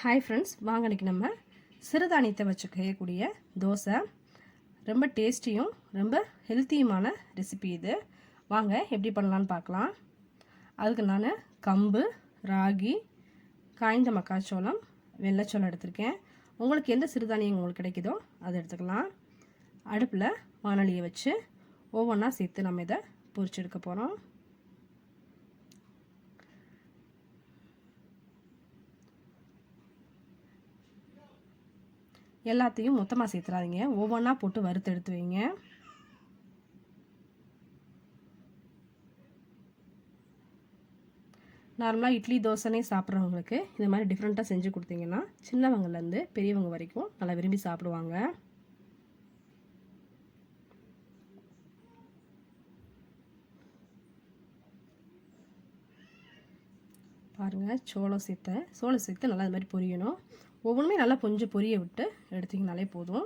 Hi friends, வாங்க இன்றைக்கி நம்ம சிறுதானியத்தை வச்சு செய்யக்கூடிய தோசை ரொம்ப டேஸ்டியும் ரொம்ப ஹெல்த்தியுமான ரெசிபி இது. வாங்க எப்படி பண்ணலான்னு பார்க்கலாம். அதுக்கு நான் கம்பு, ராகி, காய்ந்த மக்காச்சோளம், வெள்ளைச்சோளம் எடுத்திருக்கேன். உங்களுக்கு எந்த சிறுதானியம் உங்களுக்கு கிடைக்குதோ அதை எடுத்துக்கலாம். அடுப்பில் வானலியை வச்சு ஒவ்வொன்றா சேர்த்து நம்ம இதை பொரிச்சு எடுக்க போகிறோம். எல்லாத்தையும் மொத்தமாக சேர்த்துறாதீங்க, ஒவ்வொன்றா போட்டு வறுத்து எடுத்து வைங்க. நார்மலாக இட்லி தோசைனே சாப்பிட்றவங்களுக்கு இந்த மாதிரி டிஃப்ரெண்ட்டாக செஞ்சு கொடுத்தீங்கன்னா சின்னவங்கலேருந்து பெரியவங்க வரைக்கும் நல்லா விரும்பி சாப்பிடுவாங்க. பாருங்கள், சோளம் சேர்த்து நல்லா இது மாதிரி பொரியணும். ஒவ்வொன்றுமே நல்லா கொஞ்சம் பொரிய விட்டு எடுத்திங்கனாலே போதும்.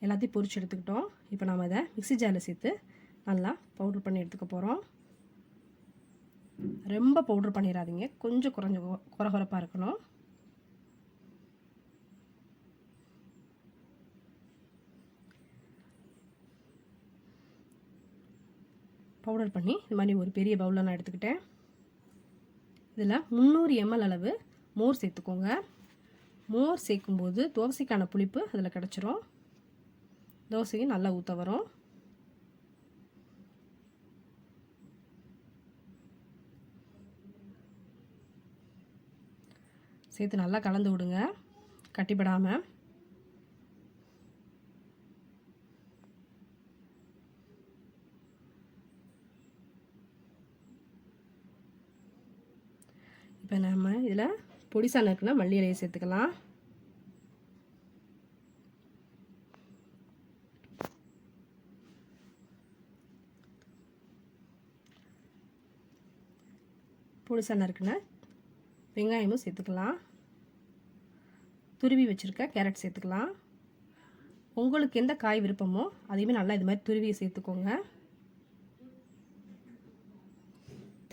எல்லாத்தையும் பொரிச்சு எடுத்துக்கிட்டோம். இப்போ நம்ம இதை மிக்ஸி ஜாரில் சேர்த்து நல்லா பவுட்ரு பண்ணி எடுத்துக்க போகிறோம். ரொம்ப பவுட்ரு பண்ணிடாதீங்க, கொஞ்சம் குறகுறப்பாக இருக்கணும். பவுடர் பண்ணி இது மாதிரி ஒரு பெரிய பவுலில் நான் எடுத்துக்கிட்டேன். இதில் 300 ml அளவு மோர் சேர்த்துக்கோங்க. மோர் சேர்க்கும்போது தோசைக்கான புளிப்பு அதில் கிடச்சிரும். தோசையும் நல்லா ஊற்ற வரும். சேர்த்து நல்லா கலந்து விடுங்க, கட்டிப்படாமல். இப்போ நம்ம இதில் பொடிசான இருக்குன்னா மல்லி இலையை சேர்த்துக்கலாம். பொடிசான இருக்குன்னா வெங்காயமும் சேர்த்துக்கலாம். துருவி வச்சுருக்க கேரட் சேர்த்துக்கலாம். உங்களுக்கு எந்த காய் விருப்பமோ அதையுமே நல்லா இது மாதிரி துருவியை சேர்த்துக்கோங்க.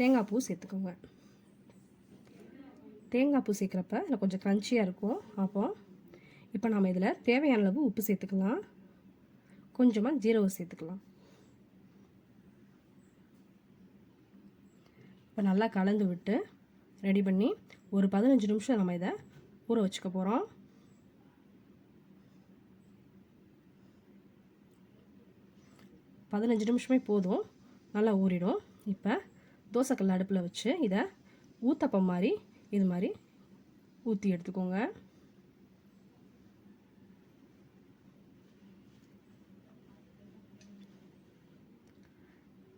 தேங்காய் பூ சேர்த்துக்கோங்க. தேங்காய் பூ சேர்க்குறப்ப இதில் கொஞ்சம் க்ரன்ச்சியாக இருக்கும். இப்போ நம்ம இதில் தேவையான அளவு உப்பு சேர்த்துக்கலாம். கொஞ்சமாக ஜீரகம் சேர்த்துக்கலாம். இப்போ நல்லா கலந்து விட்டு ரெடி பண்ணி ஒரு 15 நிமிஷம் நம்ம இதை ஊற வச்சுக்க போகிறோம். நிமிஷமே போதும், நல்லா ஊறிடும். இப்போ தோசைக்கல் அடுப்பில் வச்சு இதை ஊத்தப்பம் மாதிரி இது மாதிரி ஊற்றி எடுத்துக்கோங்க.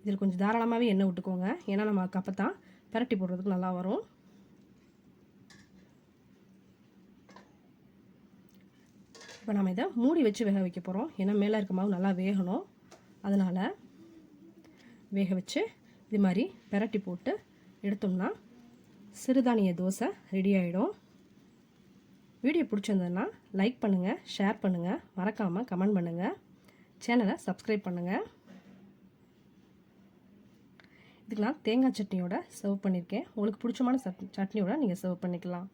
இதில் கொஞ்சம் தாராளமாகவே எண்ணெய் விட்டுக்கோங்க, ஏன்னா நம்ம அப்போ தான் பரட்டி போடுறதுக்கு நல்லா வரும். இப்போ நம்ம இதை மூடி வச்சு வேக வைக்க போகிறோம். ஏன்னா மேலே இருக்க மாவு நல்லா வேகணும். அதனால் வேக வச்சு இது மாதிரி பரட்டி போட்டு எடுத்தோம்னா சிறுதானிய தோசை ரெடி ஆகிடும். வீடியோ பிடிச்சிருந்ததுன்னா லைக் பண்ணுங்கள், ஷேர் பண்ணுங்கள், மறக்காமல் கமெண்ட் பண்ணுங்கள், சேனலை சப்ஸ்கிரைப் பண்ணுங்கள். இதுக்கு நான் தேங்காய் சட்னியோட சர்வ் பண்ணியிருக்கேன். உங்களுக்கு பிடிச்சமான சட்னியோட நீங்கள் சர்வ் பண்ணிக்கலாம்.